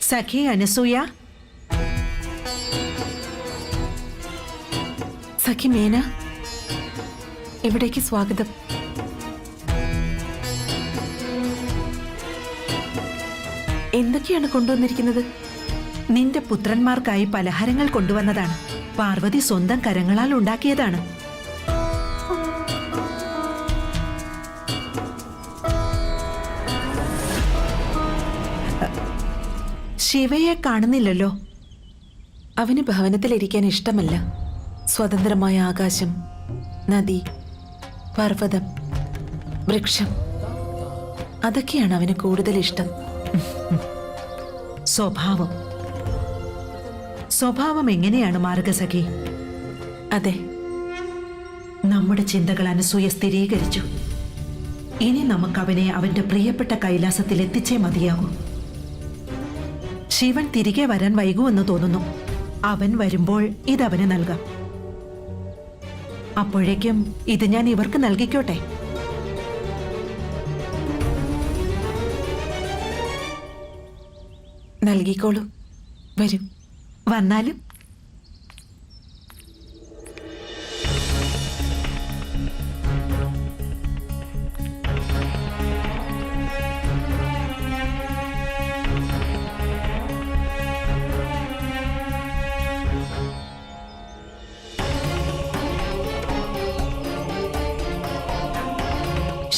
സഖി അനസൂയ, സഖി മേന, ഇവിടേക്ക് സ്വാഗതം. എന്തൊക്കെയാണ് കൊണ്ടുവന്നിരിക്കുന്നത്? നിന്റെ പുത്രന്മാർക്കായി പലഹാരങ്ങൾ കൊണ്ടുവന്നതാണ്. പാർവതി സ്വന്തം കരങ്ങളാൽ ഉണ്ടാക്കിയതാണ്. ശിവയെ കാണുന്നില്ലല്ലോ. അവന് ഭവനത്തിലിരിക്കാൻ ഇഷ്ടമല്ല. സ്വതന്ത്രമായ ആകാശം, നദി, പർവ്വതം, വൃക്ഷം, അതൊക്കെയാണ് അവന് കൂടുതൽ ഇഷ്ടം. സ്വഭാവം സ്വഭാവം എങ്ങനെയാണ് മാർഗസഖി? അതെ, നമ്മുടെ ചിന്തകൾ അനസൂയ സ്ഥിരീകരിച്ചു. ഇനി നമുക്കവനെ അവന്റെ പ്രിയപ്പെട്ട കൈലാസത്തിൽ എത്തിച്ചേ മതിയാകൂ. ശിവൻ തിരികെ വരാൻ വൈകുമെന്ന് തോന്നുന്നു. അവൻ വരുമ്പോൾ ഇതവന് നൽകാം. അപ്പോഴേക്കും ഇത് ഞാൻ ഇവർക്ക് നൽകിക്കോട്ടെ. നൽകിക്കോളൂ. വരൂ. വന്നാലും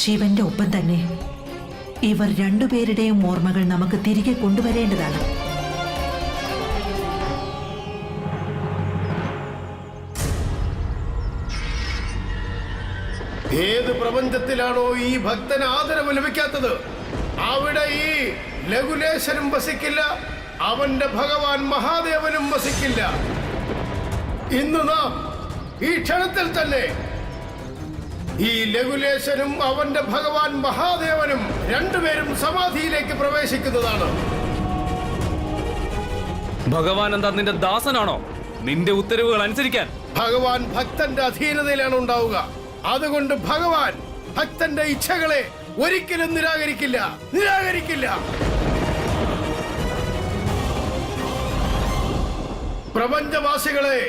ശിവന്റെ ഒപ്പം തന്നെ ഇവർ രണ്ടുപേരുടെയും ഓർമ്മകൾ നമുക്ക് തിരികെ കൊണ്ടുവരേണ്ടതാണ്. ഏത് പ്രപഞ്ചത്തിലാണോ ഈ ഭക്തന് ആദരവ് ലഭിക്കാത്തത്, അവിടെ ഈ ലഘുലേശനും വസിക്കില്ല, അവന്റെ ഭഗവാൻ മഹാദേവനും വസിക്കില്ല. ഇന്ന് നാം ഈ ക്ഷണത്തിൽ തന്നെ ഈ ലഘുലേശനും അവന്റെ ഭഗവാൻ മഹാദേവനും രണ്ടുപേരും സമാധിയിലേക്ക് പ്രവേശിക്കുന്നതാണ്. ഭഗവാൻ എന്താ നിന്റെ ദാസനാണോ? നിന്റെ ഉത്തരവുകൾ അനുസരിക്കാൻ ഭഗവാൻ ഭക്തന്റെ അധീനതയിലാണ് ഉണ്ടാവുക. അതുകൊണ്ട് ഭഗവാൻ ഭക്തന്റെ ഇച്ഛകളെ ഒരിക്കലും നിരാകരിക്കില്ല. പ്രപഞ്ചവാസികളെ,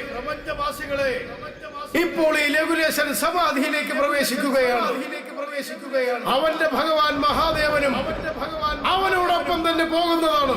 ഇപ്പോൾ ഈ ലഘുലേശൻ സമാധിയിലേക്ക് പ്രവേശിക്കുകയാണ്. അവന്റെ ഭഗവാൻ മഹാദേവനും അവനോടൊപ്പം തന്നെ പോകുന്നതാണ്.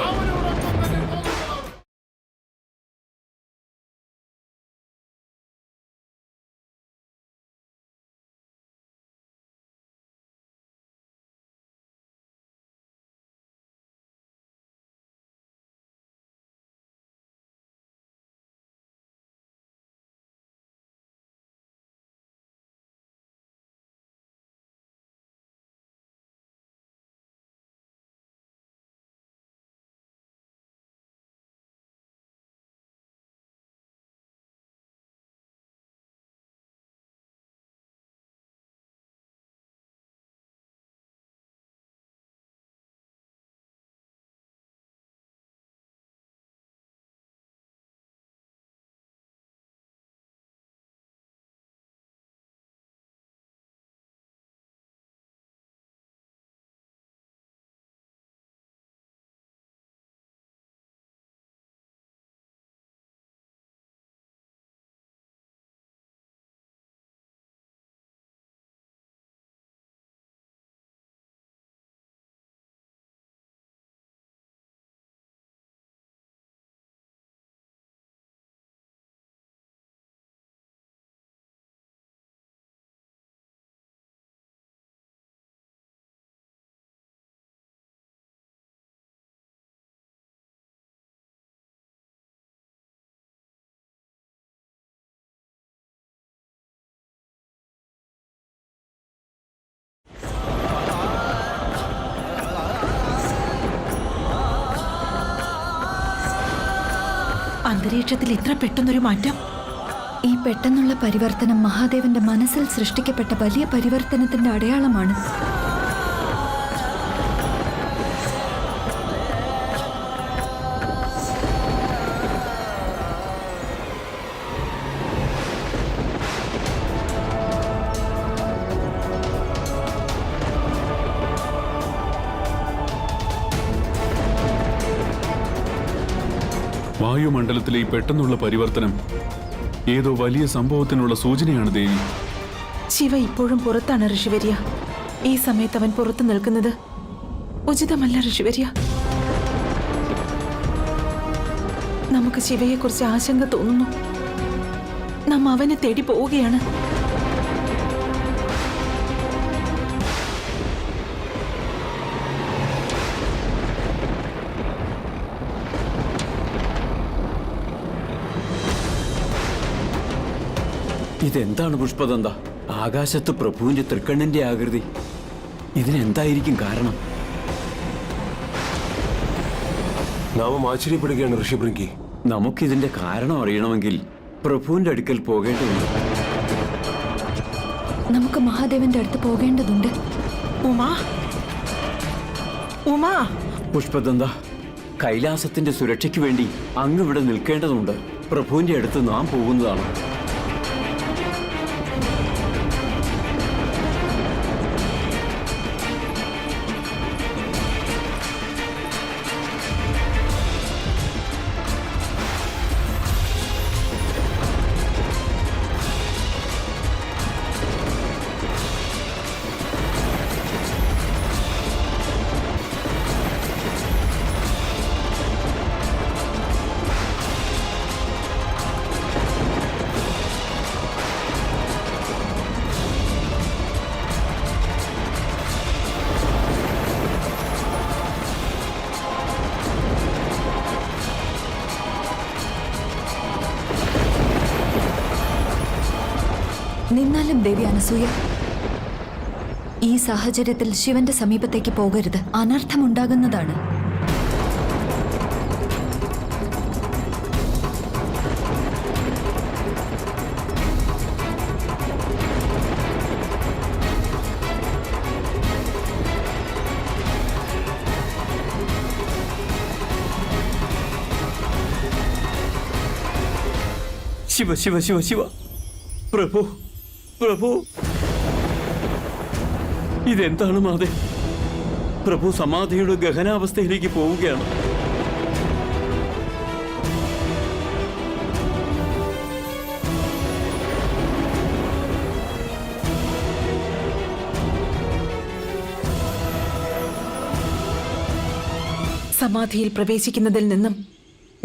അന്തരീക്ഷത്തിൽ ഇത്ര പെട്ടെന്നൊരു മാറ്റം. ഈ പെട്ടെന്നുള്ള പരിവർത്തനം മഹാദേവന്റെ മനസ്സിൽ സൃഷ്ടിക്കപ്പെട്ട വലിയ പരിവർത്തനത്തിന്റെ അടയാളമാണ്. വായുമണ്ഡലത്തിലെ ഈ പെട്ടെന്നുള്ള പരിവർത്തനം ഏതോ വലിയ സംഭവത്തിനുള്ള സൂചനയാണ് ദേവി. ശിവ ഇപ്പോഴും പുറത്താണ് ഋഷിവര്യ. ഈ സമയത്ത് അവൻ പുറത്തു നിൽക്കുന്നത് ഉചിതമല്ല ഋഷിവര്യ. നമുക്ക് ശിവയെക്കുറിച്ച് ആശങ്ക തോന്നുന്നു. നാം അവനെ തേടി പോവുകയാണ്. ഇതെന്താണ് പുഷ്പദന്ത? ആകാശത്ത് പ്രഭുവിന്റെ തൃക്കണ്ണിന്റെ ആകൃതി. ഇതിനെന്തായിരിക്കും കാരണം? നാമം ആശ്ചര്യപ്പെടുകയാണ് ഋഷിഭൃംഗി. നമുക്കിതിന്റെ കാരണം അറിയണമെങ്കിൽ പ്രഭുവിന്റെ അടുക്കൽ പോകേണ്ടതുണ്ട്. നമുക്ക് മഹാദേവന്റെ അടുത്ത് പോകേണ്ടതുണ്ട്. ഉമാ, ഉമാ, പുഷ്പദന്ത, കൈലാസത്തിന്റെ സുരക്ഷയ്ക്ക് വേണ്ടി അങ്ങ് ഇവിടെ നിൽക്കേണ്ടതുണ്ട്. പ്രഭുവിന്റെ അടുത്ത് നാം പോകുന്നതാണ്. നിന്നാലും ദേവി അനസൂയ, ഈ സാഹചര്യത്തിൽ ശിവന്റെ സമീപത്തേക്ക് പോകരുത്. അനർത്ഥമുണ്ടാകുന്നതാണ്. ശിവ ശിവ ശിവ ശിവ, പ്രഭു പ്രഭു, ഇതെന്താണ് മാതേ? പ്രഭു സമാധിയുടെ ഗഹനാവസ്ഥയിലേക്ക് പോവുകയാണ്. സമാധിയിൽ പ്രവേശിക്കുന്നതിൽ നിന്നും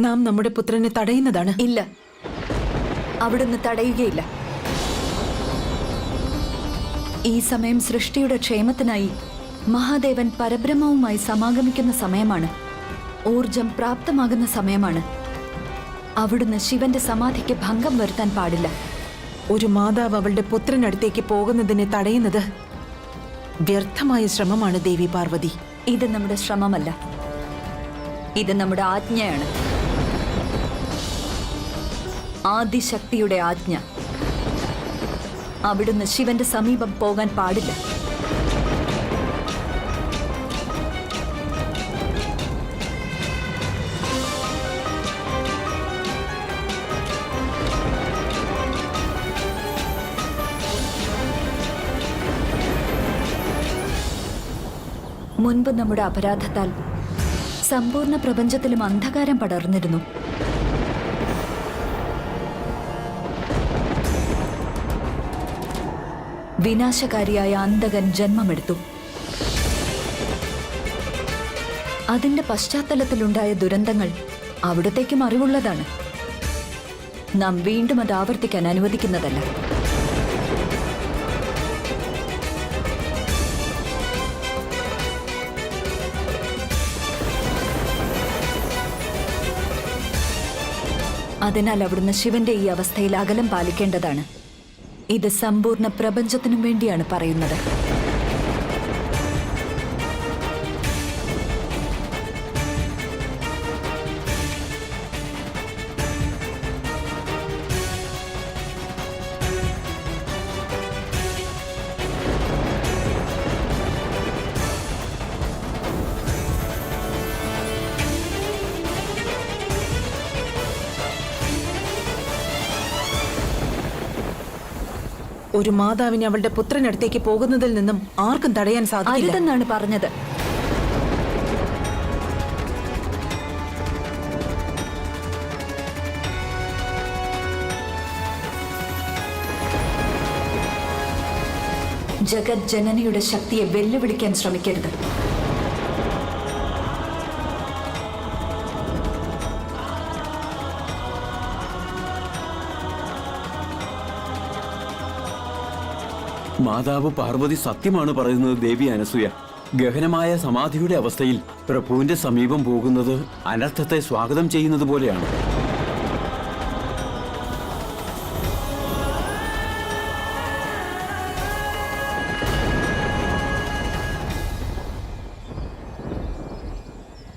നാം നമ്മുടെ പുത്രനെ തടയുന്നതാണ്. ഇല്ല, അവിടുന്ന് തടയുകയില്ല. ഈ സമയം സൃഷ്ടിയുടെ ക്ഷേമത്തിനായി മഹാദേവൻ പരബ്രഹ്മവുമായി സമാഗമിക്കുന്ന സമയമാണ്. ഊർജം പ്രാപ്തമാകുന്ന സമയമാണ്. അവിടുന്ന് ശിവന്റെ സമാധിക്ക് ഭംഗം വരുത്താൻ പാടില്ല. ഒരു മാതാവ് അവളുടെ പുത്രനടുത്തേക്ക് പോകുന്നതിനെ തടയുന്നത് വ്യർത്ഥമായ ശ്രമമാണ് ദേവി പാർവതി. ഇത് നമ്മുടെ ശ്രമമല്ല, ഇത് നമ്മുടെ ആജ്ഞയാണ്. ആദിശക്തിയുടെ ആജ്ഞ. അവിടുന്ന് ശിവന്റെ സമീപം പോകാൻ പാടില്ല. മുൻപ് നമ്മുടെ അപരാധത്താൽ സമ്പൂർണ്ണ പ്രപഞ്ചത്തിലും അന്ധകാരം പടർന്നിരുന്നു. വിനാശകാരിയായ അന്ധകൻ ജന്മമെടുത്തു. അതിന്റെ പശ്ചാത്തലത്തിലുണ്ടായ ദുരന്തങ്ങൾ അവിടത്തേക്കും അറിവുള്ളതാണ്. നാം വീണ്ടും അത് ആവർത്തിക്കാൻ അനുവദിക്കുന്നതല്ല. അതിനാൽ അവിടുന്ന് ശിവന്റെ ഈ അവസ്ഥയിൽ അകലം പാലിക്കേണ്ടതാണ്. ഇത് സമ്പൂർണ്ണ പ്രപഞ്ചത്തിനും വേണ്ടിയാണ് പറയുന്നത്. ഒരു മാതാവിനെ അവളുടെ പുത്രനടുത്തേക്ക് പോകുന്നതിൽ നിന്നും ആർക്കും തടയാൻ സാധിക്കില്ല. അരുതെന്നാണ് പറഞ്ഞത്. ജഗത് ജനനിയുടെ ശക്തിയെ വെല്ലുവിളിക്കാൻ ശ്രമിക്കരുത്. മാതാവ് പാർവതി സത്യമാണ് പറയുന്നത് ദേവി അനസൂയ. ഗഹനമായ സമാധിയുടെ അവസ്ഥയിൽ പ്രഭുവിന്റെ സമീപം പോകുന്നത് അനർത്ഥത്തെ സ്വാഗതം ചെയ്യുന്നത് പോലെയാണ്.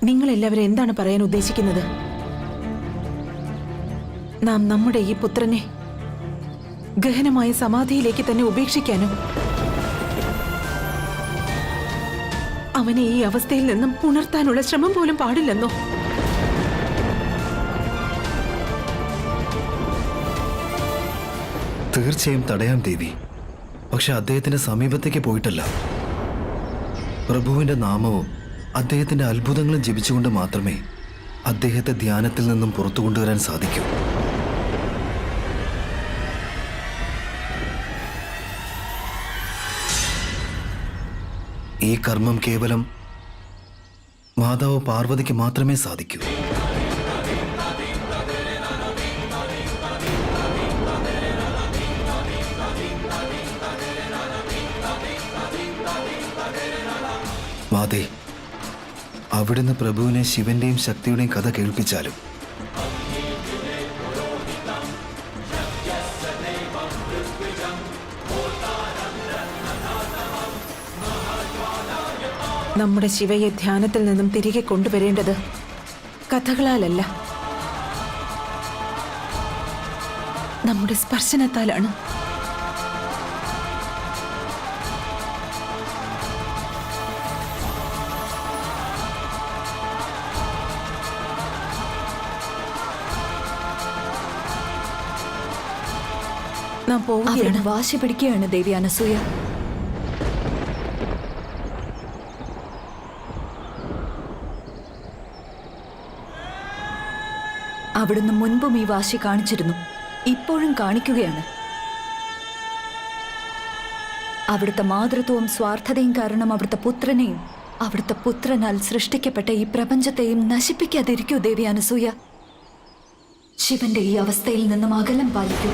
നിങ്ങൾ എല്ലാവരും എന്താണ് പറയാൻ ഉദ്ദേശിക്കുന്നത്? നാം നമ്മുടെ ഈ പുത്രനെ ഗഹനമായ സമാധിയിലേക്ക് തന്നെ ഉപേക്ഷിക്കാനോ? അവനെ ഈ അവസ്ഥയിൽ നിന്നും ഉണർത്താനുള്ള ശ്രമം പോലും പാടില്ലെന്നോ? തീർച്ചയായും തടയാം ദേവി. പക്ഷെ അദ്ദേഹത്തിന്റെ സമീപത്തേക്ക് പോയിട്ടല്ല. പ്രഭുവിന്റെ നാമവും അദ്ദേഹത്തിന്റെ അത്ഭുതങ്ങളും ജപിച്ചുകൊണ്ട് മാത്രമേ അദ്ദേഹത്തെ ധ്യാനത്തിൽ നിന്നും പുറത്തു കൊണ്ടുവരാൻ സാധിക്കൂ. ഈ കർമ്മം കേവലം മാതാവ് പാർവതിക്ക് മാത്രമേ സാധിക്കൂ. മാതേ, അവിടുന്ന് പ്രഭുവിനെ ശിവന്റെയും ശക്തിയുടെയും കഥ കേൾപ്പിച്ചാലും നമ്മുടെ ശിവയെ ധ്യാനത്തിൽ നിന്നും തിരികെ കൊണ്ടുവരേണ്ടത് കഥകളാലല്ല, നമ്മുടെ സ്പർശനത്താലാണ്. നാം പോവുകയാണ്. വാശി പിടിക്കുകയാണ് ദേവി അനസൂയ. അവിടുന്ന് മുൻപും ഈ വാശി കാണിച്ചിരുന്നു, ഇപ്പോഴും കാണിക്കുകയാണ്. അവിടുത്തെ മാതൃത്വവും സ്വാർത്ഥതയും കാരണം അവിടുത്തെ പുത്രനെയും അവിടുത്തെ പുത്രനാൽ സൃഷ്ടിക്കപ്പെട്ട ഈ പ്രപഞ്ചത്തെയും നശിപ്പിക്കാതിരിക്കൂ ദേവി അനസൂയ. ശിവന്റെ ഈ അവസ്ഥയിൽ നിന്നും അകലം പാലിക്കൂ.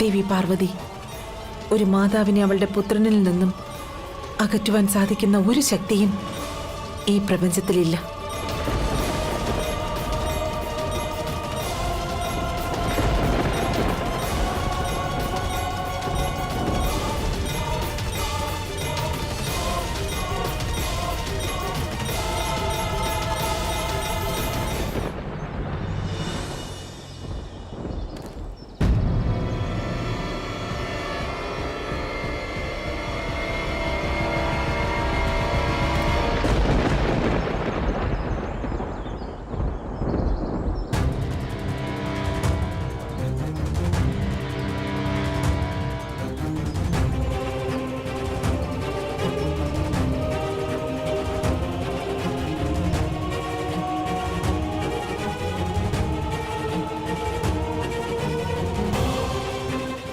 ദേവി പാർവതി, ഒരു മാതാവിനെ അവളുടെ പുത്രനിൽ നിന്നും അകറ്റുവാൻ സാധിക്കുന്ന ഒരു ശക്തിയും ഈ പ്രപഞ്ചത്തിലില്ല.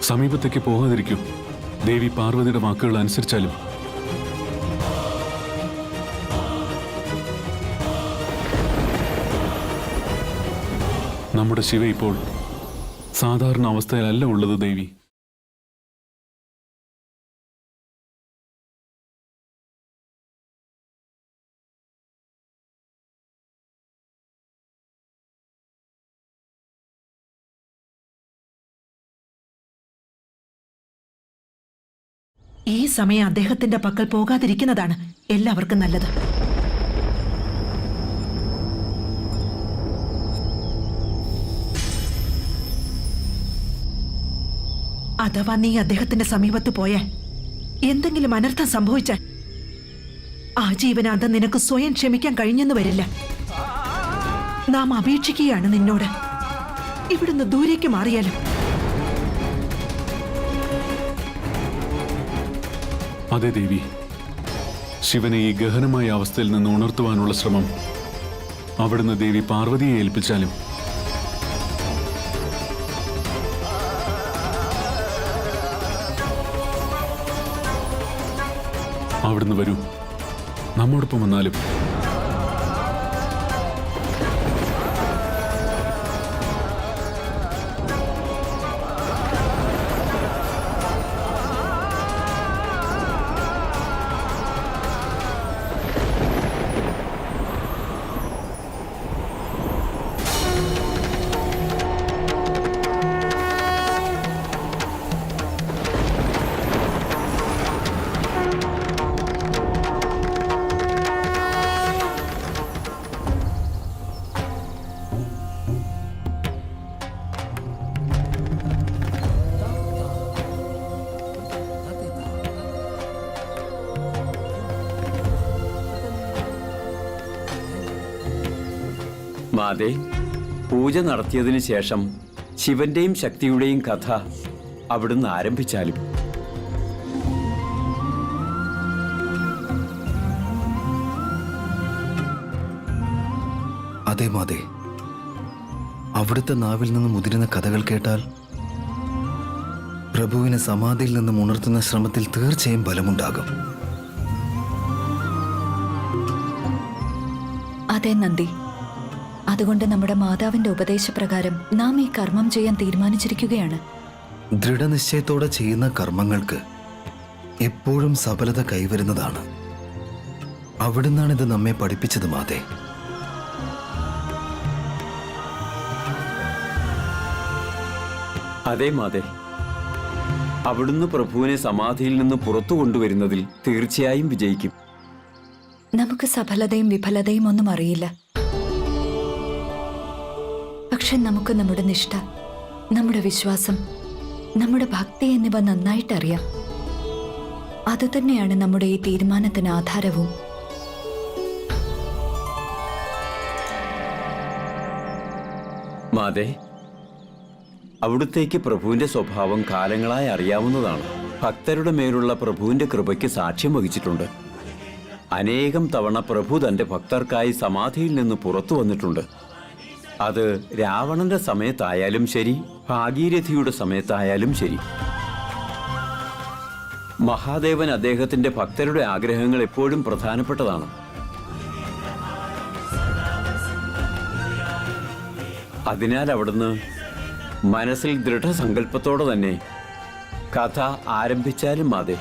സമീപത്തേക്ക് പോകാതിരിക്കൂ. ദേവി പാർവതിയുടെ വാക്കുകൾ അനുസരിച്ചാലും. നമ്മുടെ ശിവ ഇപ്പോൾ സാധാരണ അവസ്ഥയിലല്ല ഉള്ളത് ദേവി. ഈ സമയം അദ്ദേഹത്തിന്റെ പക്കൽ പോകാതിരിക്കുന്നതാണ് എല്ലാവർക്കും നല്ലത്. അഥവാ നീ അദ്ദേഹത്തിന്റെ സമീപത്ത് പോയാൽ എന്തെങ്കിലും അനർത്ഥം സംഭവിച്ചാൽ ആ ജീവനാഥ നിനക്ക് സ്വയം ക്ഷമിക്കാൻ കഴിഞ്ഞെന്ന് വരില്ല. നാം അപേക്ഷിക്കുകയാണ് നിന്നോട്, ഇവിടുന്ന് ദൂരേക്ക് മാറിയാലും അതെ ദേവി, ശിവനെ ഈ ഗഹനമായ അവസ്ഥയിൽ നിന്ന് ഉണർത്തുവാനുള്ള ശ്രമം അവിടുന്ന് ദേവി പാർവതിയെ ഏൽപ്പിച്ചാലും അവിടുന്ന് വരൂ, നമ്മോടൊപ്പം വന്നാലും. മാതേ, പൂജ നടത്തിയതിനു ശേഷം ശിവന്റെയും ശക്തിയുടെയും കഥ അവിടുന്ന് ആരംഭിച്ചാലും. അതെ മാതേ, അവിടുത്തെ നാവിൽ നിന്ന് മുതിരുന്ന കഥകൾ കേട്ടാൽ പ്രഭുവിനെ സമാധിയിൽ നിന്നും ഉണർത്തുന്ന ശ്രമത്തിൽ തീർച്ചയായും ബലമുണ്ടാകും. അതെ നന്ദി, അതുകൊണ്ട് നമ്മുടെ മാതാവിന്റെ ഉപദേശപ്രകാരം നാം ഈ കർമ്മം ചെയ്യാൻ തീരുമാനിച്ചിരിക്കുകയാണ്. ദൃഢനിശ്ചയത്തോടെ ചെയ്യുന്ന കർമ്മങ്ങൾക്ക് എപ്പോഴും സഫലത കൈവരുന്നതാണ്. അവിടുന്നാണ് ഇത് നമ്മെ പഠിപ്പിച്ചത് മാതേ. അതെ മാതേ, അവിടുന്ന് പ്രഭുവിനെ സമാധിയിൽ നിന്ന് പുറത്തു കൊണ്ടുവരുന്നതിൽ തീർച്ചയായും വിജയിക്കും. നമുക്ക് സഫലതയും വിഫലതയും ഒന്നും അറിയില്ല. പക്ഷെ നമുക്ക് നമ്മുടെ നിഷ്ഠ, നമ്മുടെ വിശ്വാസം, നമ്മുടെ ഭക്തി എന്നിവ നന്നായിട്ടറിയാം. അതുതന്നെയാണ് നമ്മുടെ ഈ തീരുമാനത്തിന് ആധാരവും. മാതേ, അവിടുത്തേക്ക് പ്രഭുവിന്റെ സ്വഭാവം കാലങ്ങളായി അറിയാവുന്നതാണ്. ഭക്തരുടെ മേലുള്ള പ്രഭുവിന്റെ കൃപയ്ക്ക് സാക്ഷ്യം വഹിച്ചിട്ടുണ്ട്. അനേകം തവണ പ്രഭു തന്റെ ഭക്തർക്കായി സമാധിയിൽ നിന്ന് പുറത്തു വന്നിട്ടുണ്ട്. അത് രാവണന്റെ സമയത്തായാലും ശരി, ഭാഗീരഥിയുടെ സമയത്തായാലും ശരി. മഹാദേവൻ അദ്ദേഹത്തിന്റെ ഭക്തരുടെ ആഗ്രഹങ്ങൾ എപ്പോഴും പ്രധാനപ്പെട്ടതാണ്. അതിനാൽ അവിടുന്ന് മനസ്സിൽ ദൃഢസങ്കല്പത്തോടെ തന്നെ കഥ ആരംഭിച്ചാലും മാതേ.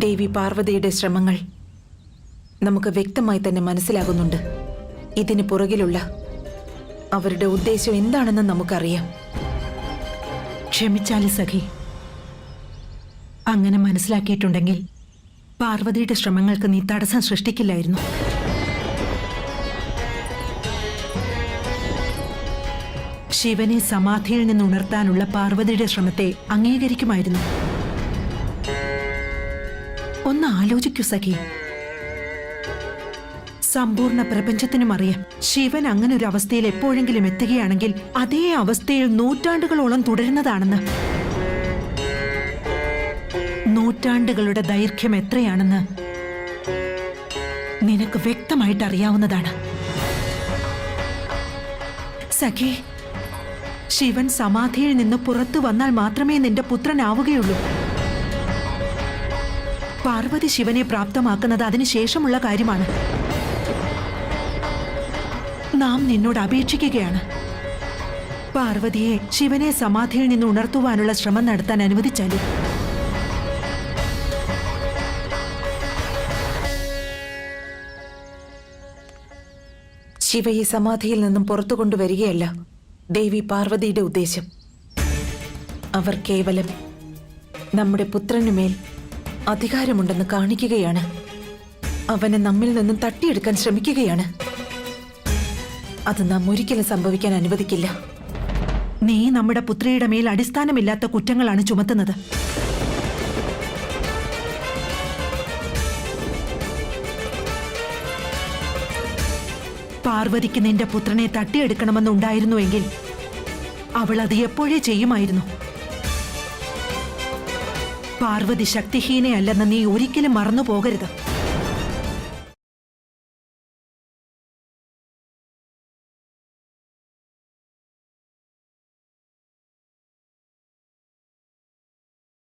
ദേവി പാർവതിയുടെ ശ്രമങ്ങൾ നമുക്ക് വ്യക്തമായി തന്നെ മനസ്സിലാകുന്നുണ്ട്. ഇതിന് പുറകിലുള്ള അവരുടെ ഉദ്ദേശം എന്താണെന്ന് നമുക്കറിയാം. ക്ഷമിച്ചാലും സഖി, അങ്ങനെ മനസ്സിലാക്കിയിട്ടുണ്ടെങ്കിൽ പാർവതിയുടെ ശ്രമങ്ങൾക്ക് നീ തടസ്സം സൃഷ്ടിക്കില്ലായിരുന്നു. ശിവനെ സമാധിയിൽ നിന്ന് ഉണർത്താനുള്ള പാർവതിയുടെ ശ്രമത്തെ അംഗീകരിക്കുമായിരുന്നു. ഒന്ന് ആലോചിക്കൂ സഖി, സമ്പൂർണ്ണ പ്രപഞ്ചത്തിനും അറിയാം ശിവൻ അങ്ങനെ ഒരു അവസ്ഥയിൽ എപ്പോഴെങ്കിലും എത്തുകയാണെങ്കിൽ അതേ അവസ്ഥയിൽ നൂറ്റാണ്ടുകളോളം തുടരുന്നതാണെന്ന്. നൂറ്റാണ്ടുകളുടെ ദൈർഘ്യം എത്രയാണെന്ന് നിനക്ക് വ്യക്തമായിട്ട് അറിയാവുന്നതാണ്. സഖി, ശിവൻ സമാധിയിൽ നിന്ന് പുറത്തു വന്നാൽ മാത്രമേ നിന്റെ പുത്രനാവുകയുള്ളൂ. പാർവതി ശിവനെ പ്രാപ്തമാക്കുന്നത് അതിനുശേഷമുള്ള കാര്യമാണ്. നാം നിന്നോട് അപേക്ഷിക്കുകയാണ്, പാർവതിയെ ശിവനെ സമാധിയിൽ നിന്ന് ഉണർത്തുവാനുള്ള ശ്രമം നടത്താൻ അനുവദിച്ചാലും. ശിവയെ സമാധിയിൽ നിന്നും പുറത്തു കൊണ്ടുവരികയല്ല ദേവി പാർവതിയുടെ ഉദ്ദേശം. അവർ കേവലം നമ്മുടെ പുത്രനുമേൽ അധികാരമുണ്ടെന്ന് കാണിക്കുകയാണ്. അവനെ നമ്മിൽ നിന്നും തട്ടിയെടുക്കാൻ ശ്രമിക്കുകയാണ്. അത് നാം ഒരിക്കലും സംഭവിക്കാൻ അനുവദിക്കില്ല. നീ നമ്മുടെ പുത്രിയുടെ മേൽ അടിസ്ഥാനമില്ലാത്ത കുറ്റങ്ങളാണ് ചുമത്തുന്നത്. പാർവതിക്ക് നിന്റെ പുത്രനെ തട്ടിയെടുക്കണമെന്നുണ്ടായിരുന്നുവെങ്കിൽ അവൾ അത് എപ്പോഴേ ചെയ്യുമായിരുന്നു. പാർവതി ശക്തിഹീനയല്ലെന്ന് നീ ഒരിക്കലും മറന്നു പോകരുത്.